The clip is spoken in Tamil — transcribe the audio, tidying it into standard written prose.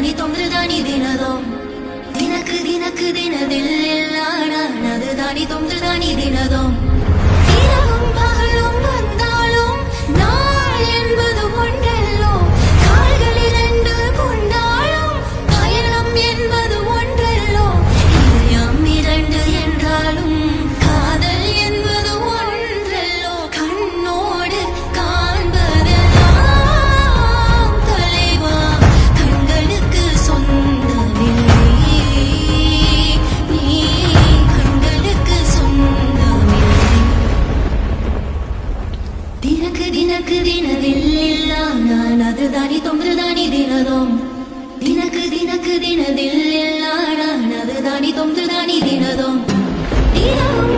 ದಾನಿ ತೊಂದ್ರೆ ದಾನಿ ದಿನದೋ ದಿನಕ್ಕೆ ದಿನಕ್ಕೆ ದಿನದಿಲ್ಲ அது தானி தொன்று தானி தினதோம் இரவும் பகலும் வந்தாலும் நாள் என்பது ஒன்றல்லோ கால்கள் இரண்டு கொண்டாலும் பயணம் என்பது ஒன்றல்லோ இதயம் இரண்டு என்றாலும் காதல் என்பது ஒன்றல்லோ கண்ணோடு காண்பதெல்லாம் தலைவா கண்களுக்கு சொந்தமில்லை நீ கண்களுக்கு சொந்தமில்லை தினக்கு தினக்கு தினதில்லில்ல நான் அது தானி தொன்று தானி தினதோம் தினக்கு தினக்கு தினதில்லில்ல நான் அது தானி தொன்று தானி தினதோம் இரவும்